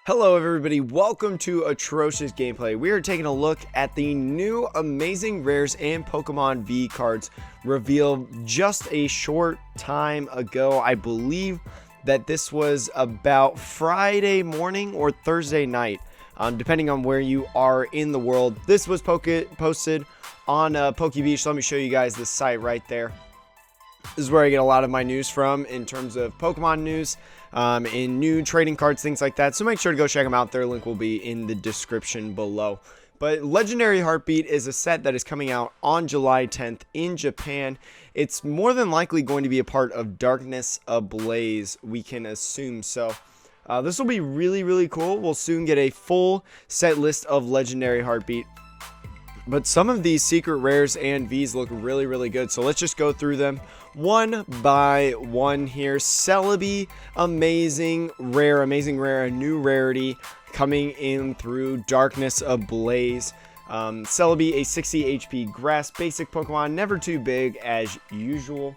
Hello everybody, welcome to Atrocious Gameplay. We are taking a look at the new Amazing Rares and Pokemon V cards revealed just a short time ago. I believe that this was about Friday morning or Thursday night, depending on where you are in the world. This was posted on Pokebeach. Let me show you guys the site right there. This is where I get a lot of my news from in terms of Pokemon news, in new trading cards, things like that. So make sure to go check them out. Their link will be in the description below. But Legendary Heartbeat is a set that is coming out on July 10th in Japan. It's more than likely going to be a part of Darkness Ablaze, we can assume. So this will be really cool. We'll soon get a full set list of Legendary Heartbeat. But some of these secret rares and Vs look really good. So let's just go through them one by one here. Celebi, amazing rare, a new rarity coming in through Darkness Ablaze. Celebi, a 60 HP grass basic Pokemon, never too big as usual.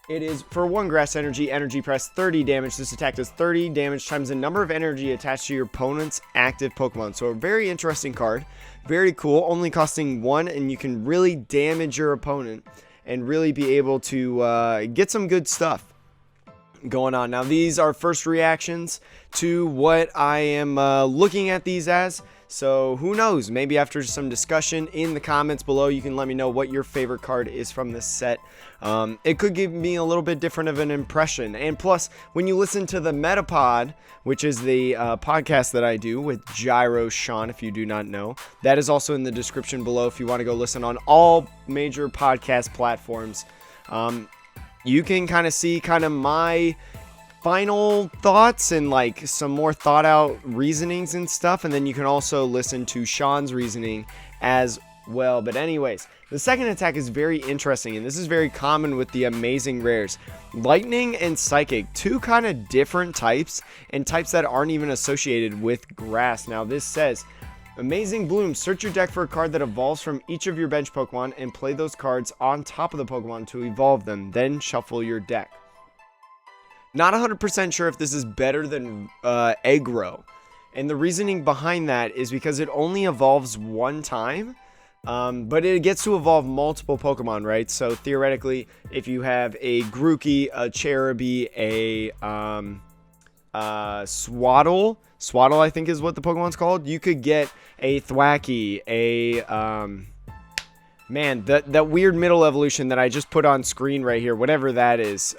It is for 1 grass energy press 30 damage. This attack does 30 damage times the number of energy attached to your opponent's active Pokemon. So a very interesting card. Very cool. Only costing 1, and you can really damage your opponent and really be able to get some good stuff going on. Now, these are first reactions to what I am looking at these as. So who knows, maybe after some discussion in the comments below, you can let me know what your favorite card is from this set. It could give me a little bit different of an impression. And plus, when you listen to the Metapod, which is the podcast that I do with Gyro Sean, if you do not know, that is also in the description below if you want to go listen on all major podcast platforms. You can kind of see my final thoughts and like some more thought out reasonings and stuff, and then you can also listen to Sean's reasoning as well. But anyways, the second attack is very interesting, and this is very common with the amazing rares. Lightning and Psychic, two kind of different types, and types that aren't even associated with grass. Now this says, Amazing Bloom, search your deck for a card that evolves from each of your bench Pokemon and play those cards on top of the Pokemon to evolve them, then shuffle your deck. Not 100% sure if this is better than Aggro, and the reasoning behind that is because it only evolves one time, but it gets to evolve multiple Pokemon, right? So theoretically, if you have a Grookey, a Celebi, a Swaddle I think is what the Pokemon's called, you could get a Thwackey, a man, that weird middle evolution that I just put on screen right here, whatever that is,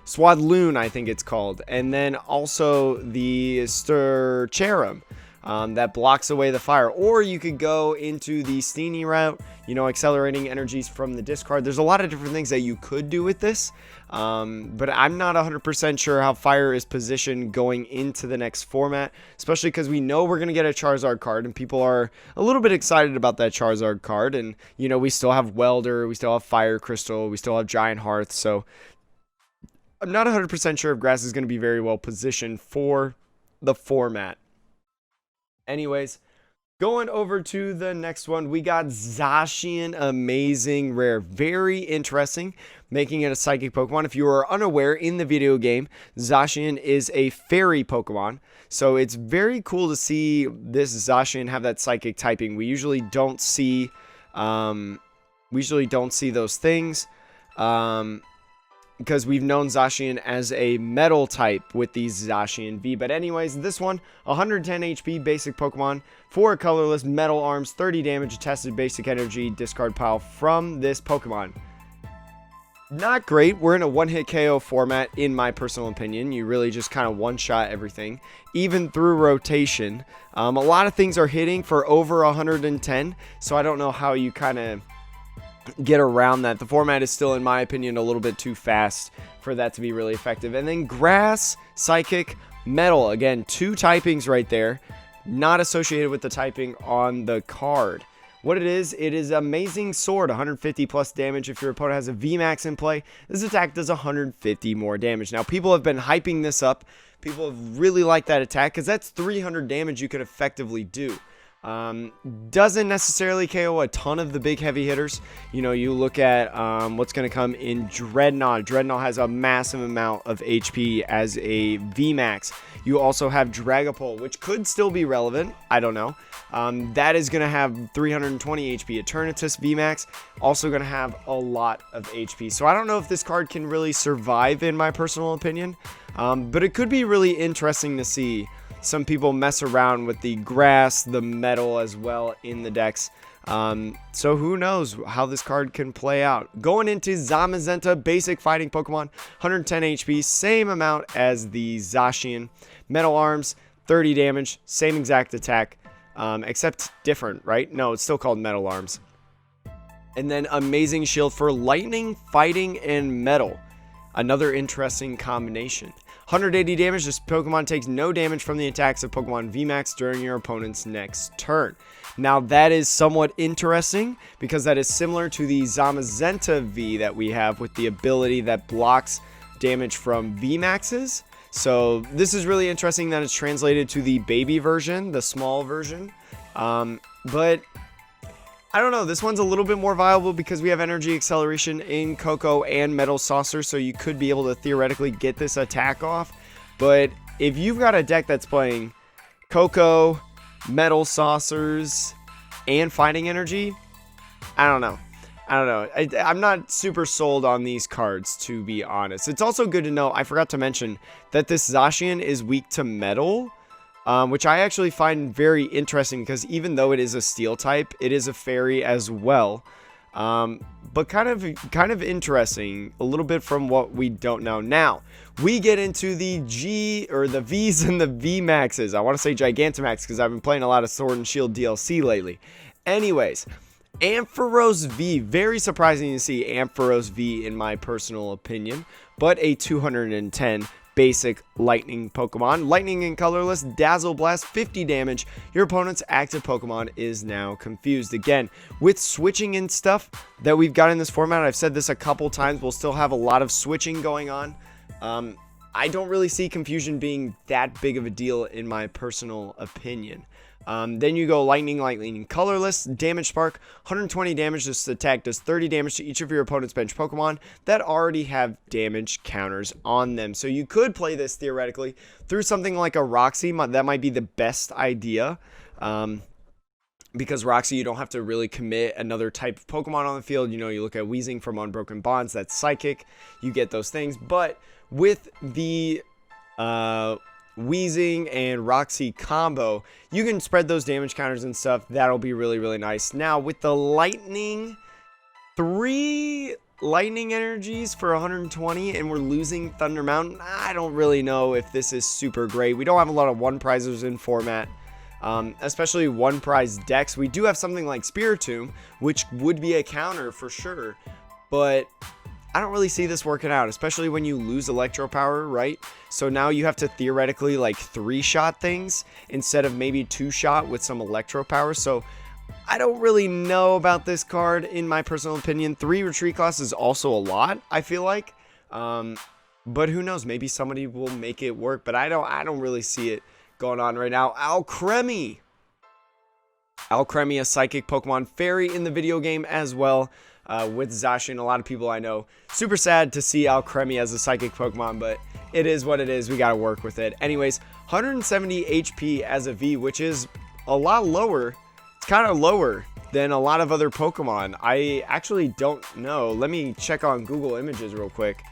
Swadloon, I think it's called, and then also the Sturcharum, that blocks away the fire. Or you could go into the Steenie route, you know, accelerating energies from the discard. There's a lot of different things that you could do with this, but I'm not 100% sure how fire is positioned going into the next format, especially because we know we're going to get a Charizard card, and people are a little bit excited about that Charizard card. And, you know, we still have Welder, we still have Fire Crystal, we still have Giant Hearth, so I'm not 100% sure if grass is going to be very well positioned for the format. Anyways, going over to the next one, we got Zacian, amazing rare. Very interesting, making it a psychic Pokemon. If you are unaware, in the video game, Zacian is a fairy Pokemon. So it's very cool to see this Zacian have that psychic typing. We usually don't see those things. Because we've known Zacian as a metal type with these Zacian V. But anyways, this one, 110 HP basic Pokemon, 4 colorless, metal arms, 30 damage, tested basic energy, discard pile from this Pokemon. Not great. We're in a one-hit KO format, in my personal opinion. You really just kind of one-shot everything, even through rotation. A lot of things are hitting for over 110, so I don't know how you kind of get around that. The format is still, in my opinion, a little bit too fast for that to be really effective. And then grass, psychic, metal, again, 2 typings right there, not associated with the typing on the card. What it is Amazing Sword, 150 plus damage if your opponent has a VMAX in play. This attack does 150 more damage. Now, people have been hyping this up. People have really liked that attack because that's 300 damage you could effectively do. Doesn't necessarily KO a ton of the big heavy hitters. You know, you look at what's going to come in Dreadnought. Dreadnought has a massive amount of HP as a VMAX. You also have Dragapult, which could still be relevant. I don't know. That is going to have 320 HP. Eternatus VMAX also going to have a lot of HP. So I don't know if this card can really survive, in my personal opinion. But it could be really interesting to see some people mess around with the grass, the metal as well in the decks. So who knows how this card can play out. Going into Zamazenta, basic fighting Pokemon, 110 HP, same amount as the Zacian. Metal Arms, 30 damage, same exact attack, except different, right? No, it's still called Metal Arms. And then Amazing Shield for Lightning, Fighting, and Metal. Another interesting combination. 180 damage, this Pokemon takes no damage from the attacks of Pokemon VMAX during your opponent's next turn. Now that is somewhat interesting because that is similar to the Zamazenta V that we have with the ability that blocks damage from VMAXs. So this is really interesting that it's translated to the baby version, the small version. But I don't know, this one's a little bit more viable because we have energy acceleration in Koko and Metal Saucer, so you could be able to theoretically get this attack off. But if you've got a deck that's playing Koko, Metal Saucers, and Fighting Energy, I don't know. I'm not super sold on these cards, to be honest. It's also good to know, I forgot to mention, that this Zacian is weak to Metal. Which I actually find very interesting because even though it is a steel type, it is a fairy as well. But kind of interesting, a little bit from what we don't know. Now, we get into the V's and the VMAXs. I want to say Gigantamax because I've been playing a lot of Sword and Shield DLC lately. Anyways, Ampharos V, very surprising to see Ampharos V in my personal opinion, but a 210 basic lightning Pokemon. Lightning and Colorless, Dazzle Blast, 50 damage. Your opponent's active Pokemon is now confused. Again, with switching and stuff that we've got in this format, I've said this a couple times, we'll still have a lot of switching going on. I don't really see confusion being that big of a deal in my personal opinion. Then you go Lightning, Colorless, Damage Spark, 120 damage. This attack does 30 damage to each of your opponent's bench Pokemon that already have damage counters on them. So you could play this theoretically through something like a Roxy. That might be the best idea. Because Roxy, you don't have to really commit another type of Pokemon on the field. You know, you look at Weezing from Unbroken Bonds, that's Psychic. You get those things. But with the Weezing and Roxy combo, you can spread those damage counters and stuff. That'll be really, really nice. Now, with the Lightning, 3 Lightning energies for 120, and we're losing Thunder Mountain. I don't really know if this is super great. We don't have a lot of one prizers in format. Especially one prize decks. We do have something like Spiritomb, which would be a counter for sure, but I don't really see this working out, especially when you lose Electro Power, right? So now you have to theoretically like 3-shot things instead of maybe 2-shot with some Electro Power. So I don't really know about this card in my personal opinion. 3 Retreat Class is also a lot, I feel like. But who knows? Maybe somebody will make it work, but I don't really see it going on right now. Alcremie, a psychic Pokemon fairy in the video game as well, with Zacian. A lot of people I know super sad to see Alcremie as a psychic Pokemon, but it is what it is. We gotta work with it. Anyways, 170 HP as a V, which is a lot lower. It's kind of lower than a lot of other Pokemon. I actually don't know. Let me check on Google Images real quick.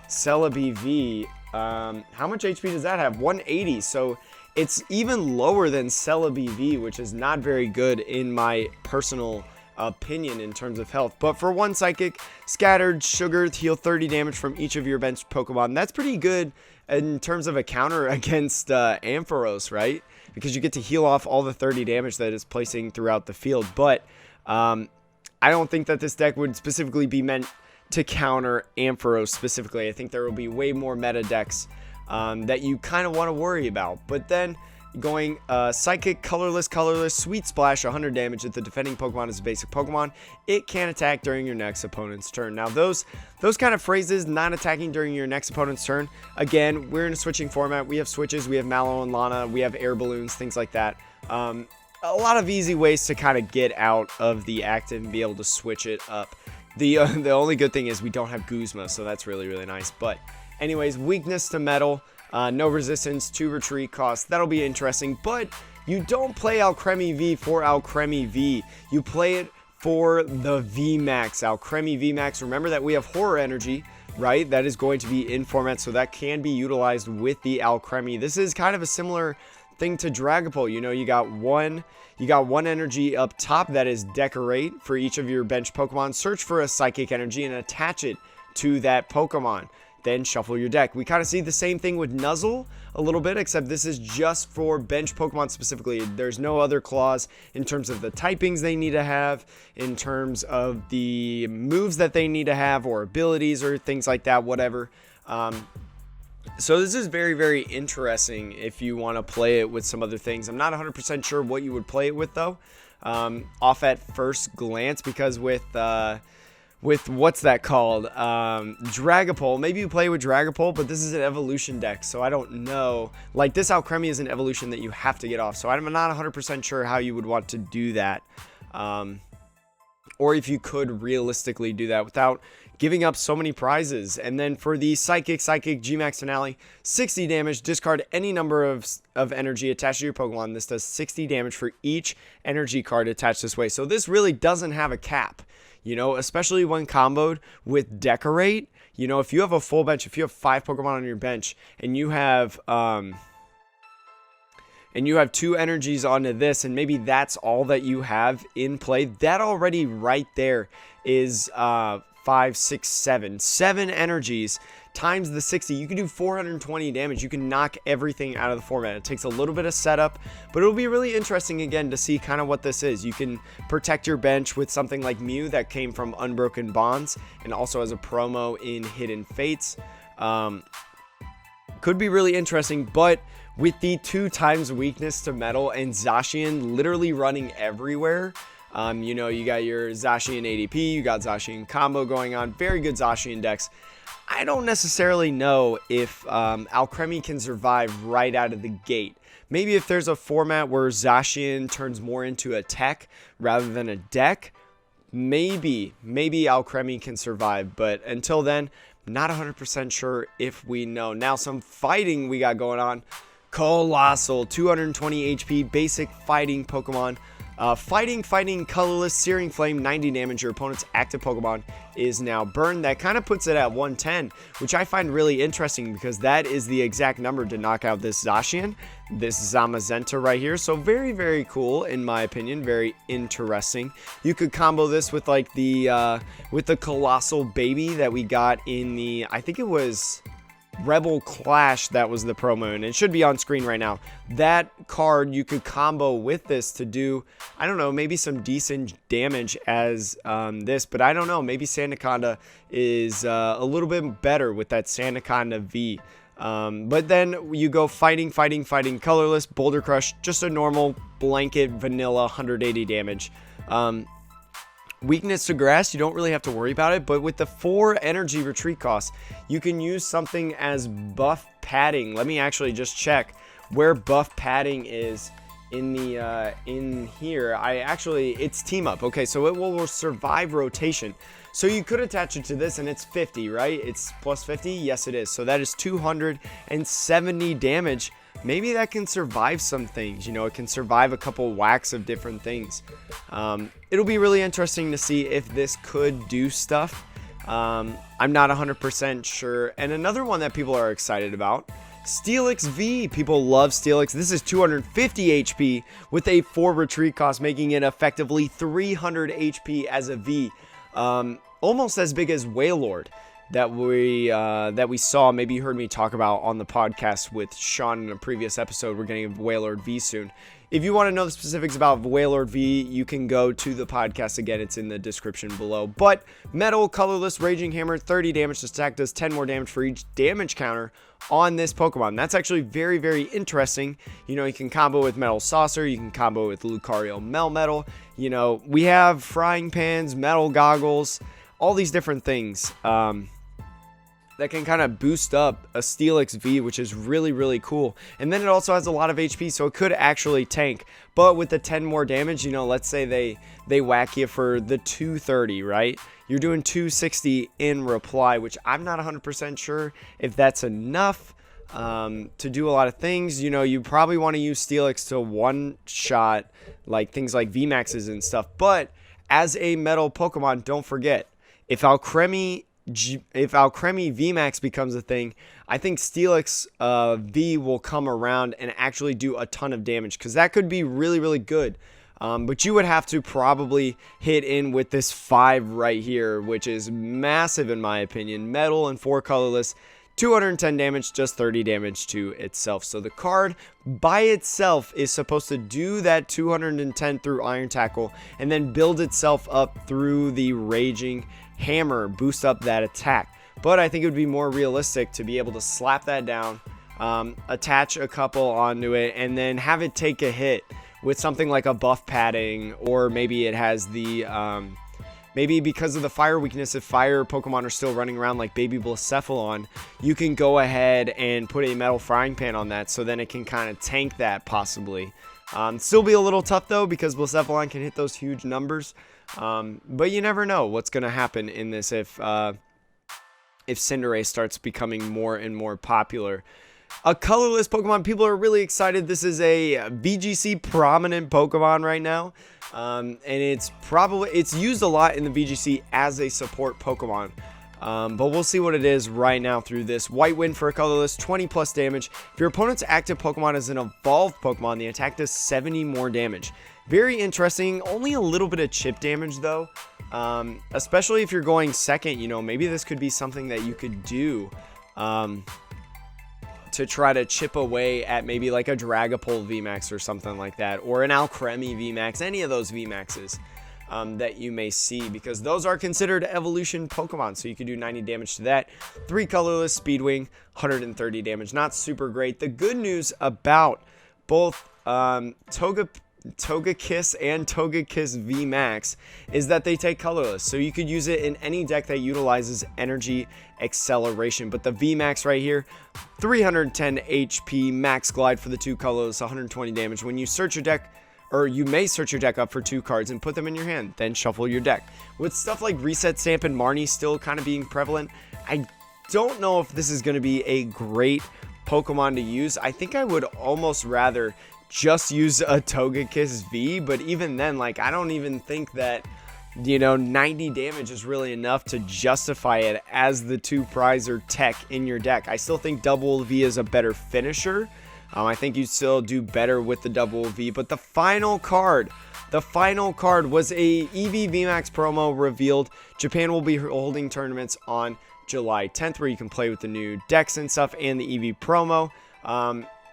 Celebi V, how much HP does that have? 180. So it's even lower than Celebi V, which is not very good in my personal opinion in terms of health. But for one psychic, Scattered, Sugar, heal 30 damage from each of your bench Pokemon. That's pretty good in terms of a counter against Ampharos, right? Because you get to heal off all the 30 damage that it's placing throughout the field. But I don't think that this deck would specifically be meant to counter Ampharos specifically. I think there will be way more meta decks that you kind of want to worry about. But then going Psychic, Colorless, Sweet Splash, 100 damage. If the defending Pokemon is a basic Pokemon, it can attack during your next opponent's turn. Now those kind of phrases, not attacking during your next opponent's turn, again, we're in a switching format. We have switches, we have Mallow and Lana, we have air balloons, things like that. a lot of easy ways to kind of get out of the active and be able to switch it up. The only good thing is we don't have Guzma, so that's really, really nice. But anyways, weakness to metal, no resistance to retreat cost. That'll be interesting, but you don't play Alcremie V for Alcremie V. You play it for the VMAX, Alcremie VMAX. Remember that we have Horror Energy, right? That is going to be in format, so that can be utilized with the Alcremie. This is kind of a similar thing to Dragapult. You know, you got one energy up top that is Decorate for each of your bench Pokemon. Search for a Psychic Energy and attach it to that Pokemon. Then shuffle your deck. We kind of see the same thing with Nuzzle a little bit, except this is just for bench Pokemon specifically. There's no other clause in terms of the typings they need to have, in terms of the moves that they need to have, or abilities or things like that, whatever. So this is very, very interesting if you want to play it with some other things. I'm not 100% sure what you would play it with, though, off at first glance, because with what's that called, Dragapult, maybe you play with Dragapult, but this is an evolution deck, so I don't know. Like, this Alcremie is an evolution that you have to get off, so I'm not 100% sure how you would want to do that, or if you could realistically do that without giving up so many prizes. And then for the Psychic Gmax Finale, 60 damage, discard any number of energy attached to your Pokemon. This does 60 damage for each energy card attached this way, so this really doesn't have a cap. You know, especially when comboed with Decorate. You know, if you have a full bench, if you have 5 Pokemon on your bench, and you have 2 energies onto this, and maybe that's all that you have in play, that already right there is 5, 6, 7 energies times the 60. You can do 420 damage. You can knock everything out of the format. It takes a little bit of setup, but it'll be really interesting again to see kind of what this is. You can protect your bench with something like Mew that came from Unbroken Bonds and also as a promo in Hidden Fates. Could be really interesting, but with the 2 times weakness to metal and Zacian literally running everywhere, you know, you got your Zacian ADP, you got Zacian combo going on, very good Zacian decks. I don't necessarily know if Alcremie can survive right out of the gate. Maybe if there's a format where Zacian turns more into a tech rather than a deck, maybe Alcremie can survive. But until then, not 100% sure if we know. Now, some fighting we got going on. Colossal, 220 HP, basic fighting Pokemon. Fighting, Colorless, Searing Flame, 90 damage. Your opponent's active Pokemon is now burned. That kind of puts it at 110, which I find really interesting because that is the exact number to knock out this Zacian, this Zamazenta right here. So very, very cool in my opinion. Very interesting. You could combo this with like the Colossal Baby that we got in the, I think it was Rebel Clash, that was the promo, and it should be on screen right now. That card you could combo with this to do, I don't know, maybe some decent damage as this, but I don't know, maybe Sandaconda is a little bit better with that Sandaconda V. But then you go fighting, Colorless, Boulder Crush, just a normal blanket vanilla 180 damage. Weakness to grass, you don't really have to worry about it, but with the 4 energy retreat costs, you can use something as buff padding. Let me actually just check where buff padding is in the in here. It's team up. Okay, so it will survive rotation. So you could attach it to this and it's 50, right? It's plus 50. Yes, it is. So that is 270 damage. Maybe that can survive some things, you know, it can survive a couple whacks of different things. It'll be really interesting to see if this could do stuff. I'm not 100% sure. And another one that people are excited about, Steelix V. People love Steelix. This is 250 HP with a 4 retreat cost, making it effectively 300 HP as a V. Almost as big as Wailord that we saw. Maybe you heard me talk about on the podcast with Sean in a previous episode. We're getting a Wailord V soon. If you want to know the specifics about Wailord V, you can go to the podcast again. It's in the description below. But Metal, Colorless, Raging Hammer, 30 damage. This attack does 10 more damage for each damage counter on this Pokemon. That's actually very, very interesting. You know, you can combo with Metal Saucer. You can combo with Lucario Melmetal. You know, we have Frying Pans, Metal Goggles, all these different things. that can kind of boost up a Steelix V, which is really, really cool. And then it also has a lot of HP, so it could actually tank. But with the 10 more damage, you know, let's say they whack you for the 230, right? You're doing 260 in reply, which I'm not 100% sure if that's enough to do a lot of things. You know, you probably want to use Steelix to one-shot like things like VMAXs and stuff. But as a metal Pokemon, don't forget, if Alcremie VMAX becomes a thing, I think Steelix V will come around and actually do a ton of damage, because that could be really, really good. But you would have to probably hit in with this 5 right here, which is massive in my opinion. Metal and 4 colorless, 210 damage, just 30 damage to itself. So the card by itself is supposed to do that 210 through Iron Tackle, and then build itself up through the Raging Hammer, boost up that attack. But I think it would be more realistic to be able to slap that down, attach a couple onto it, and then have it take a hit with something like a buff padding, or maybe it has the maybe because of the fire weakness, if fire Pokemon are still running around like Baby Blacephalon, you can go ahead and put a metal frying pan on that, so then it can kind of tank that possibly. Still be a little tough though, because Blacephalon can hit those huge numbers. But you never know what's going to happen in this if Cinderace starts becoming more and more popular. A colorless Pokemon, people are really excited. This is a VGC prominent Pokemon right now. And it's used a lot in the VGC as a support Pokemon. But we'll see what it is right now through this. White Wind for a colorless, 20 plus damage. If your opponent's active Pokemon is an evolved Pokemon, the attack does 70 more damage. Very interesting. Only a little bit of chip damage though. Especially if you're going second, you know, maybe this could be something that you could do to try to chip away at maybe like a Dragapult VMAX or something like that, or an Alcremie VMAX, any of those VMAXs that you may see, because those are considered evolution Pokemon, so you could do 90 damage to that. 3 colorless, Speedwing, 130 damage. Not super great. The good news about both Togekiss and Togekiss VMAX is that they take colorless, so you could use it in any deck that utilizes energy acceleration. But the VMAX right here, 310 HP, max glide for the 2 colorless, 120 damage. When you search your deck, or you may search your deck up for 2 cards and put them in your hand, then shuffle your deck. With stuff like Reset Stamp and Marnie still kind of being prevalent, I don't know if this is going to be a great Pokemon to use. I think I would almost rather just use a Togekiss V, but even then, like, I don't even think that, you know, 90 damage is really enough to justify it as the 2 prize or tech in your deck. I still think Double V is a better finisher. I think you still do better with the Double V, but the final card was a EV VMAX promo revealed. Japan will be holding tournaments on July 10th where you can play with the new decks and stuff and the EV promo.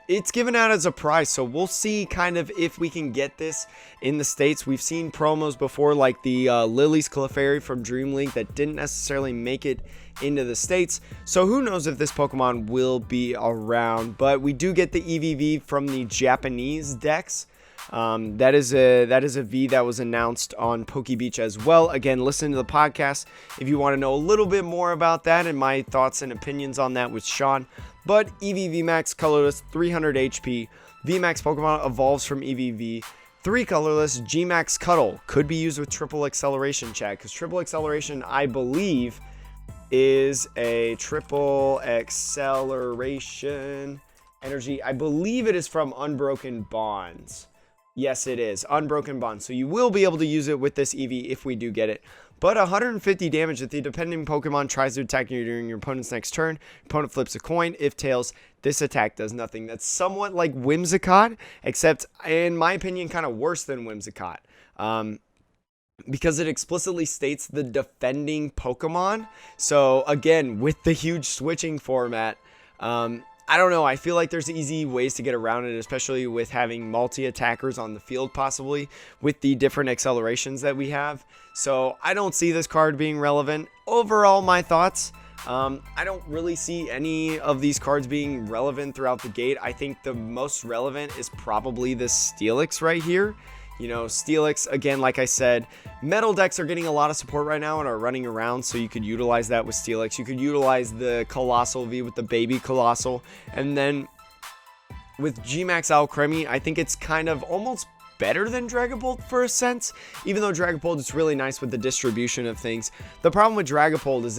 It's given out as a prize, so we'll see kind of if we can get this in the States. We've seen promos before, like the Lily's Clefairy from Dream League that didn't necessarily make it into the States. So who knows if this Pokemon will be around, but we do get the EVV from the Japanese decks. That is a V that was announced on Pokebeach as well. Again, listen to the podcast if you want to know a little bit more about that and my thoughts and opinions on that with Sean. But EV VMAX colorless, 300 HP. VMAX Pokemon evolves from EVV. 3 colorless, Gmax Cuddle could be used with triple acceleration, chat, because triple acceleration, I believe, is a triple acceleration energy. I believe it is from Unbroken Bonds. Yes, it is. Unbroken Bond. So you will be able to use it with this EV if we do get it. But 150 damage if the dependent Pokemon tries to attack you during your opponent's next turn. Opponent flips a coin. If tails, this attack does nothing. That's somewhat like Whimsicott, except in my opinion kind of worse than Whimsicott. Because it explicitly states the defending Pokemon. So again, with the huge switching format, I don't know. I feel like there's easy ways to get around it, especially with having multi-attackers on the field, possibly with the different accelerations that we have. So I don't see this card being relevant. Overall, my thoughts, I don't really see any of these cards being relevant throughout the gate. I think the most relevant is probably this Steelix right here. You know, Steelix, again, like I said, metal decks are getting a lot of support right now and are running around, so you could utilize that with Steelix. You could utilize the Colossal V with the baby Colossal, and then with G-Max Alcremie, I think it's kind of almost better than Dragapult for a sense, even though Dragapult is really nice with the distribution of things. The problem with Dragapult is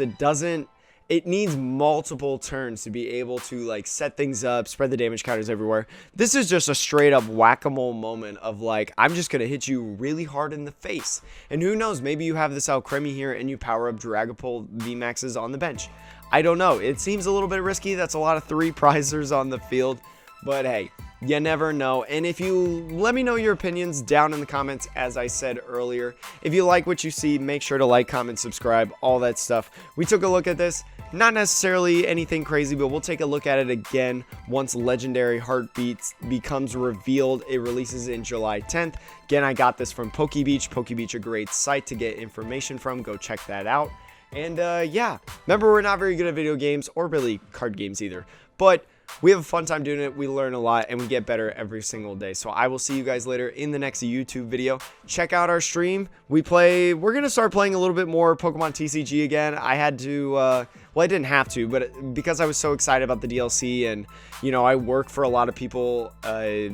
it needs multiple turns to be able to like set things up, spread the damage counters everywhere. This is just a straight up whack-a-mole moment of like, I'm just gonna hit you really hard in the face. And who knows, maybe you have this Alcremie here and you power up Dragapult VMAXs on the bench. I don't know, it seems a little bit risky. That's a lot of 3 prizers on the field, but hey, you never know. And if you let me know your opinions down in the comments, as I said earlier. If you like what you see, make sure to like, comment, subscribe, all that stuff. We took a look at this, not necessarily anything crazy, but we'll take a look at it again once Legendary Heartbeats becomes revealed. It releases in July 10th. Again, I got this from Pokebeach. Pokebeach, a great site to get information from. Go check that out. And yeah, remember, we're not very good at video games or really card games either, but we have a fun time doing it. We learn a lot and we get better every single day. So I will see you guys later in the next YouTube video. Check out our stream. We're going to start playing a little bit more Pokemon TCG again. I had to, well, I didn't have to, but because I was so excited about the DLC, and, you know, I work for a lot of people,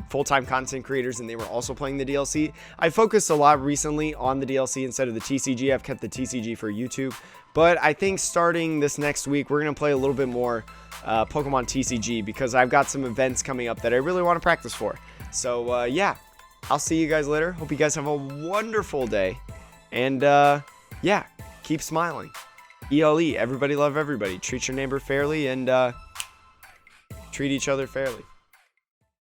full-time content creators, and they were also playing the DLC. I focused a lot recently on the DLC instead of the TCG. I've kept the TCG for YouTube, but I think starting this next week, we're going to play a little bit more Pokemon TCG, because I've got some events coming up that I really want to practice for. So yeah, I'll see you guys later. Hope you guys have a wonderful day, and yeah, keep smiling. ELE, everybody love everybody. Treat your neighbor fairly, and treat each other fairly.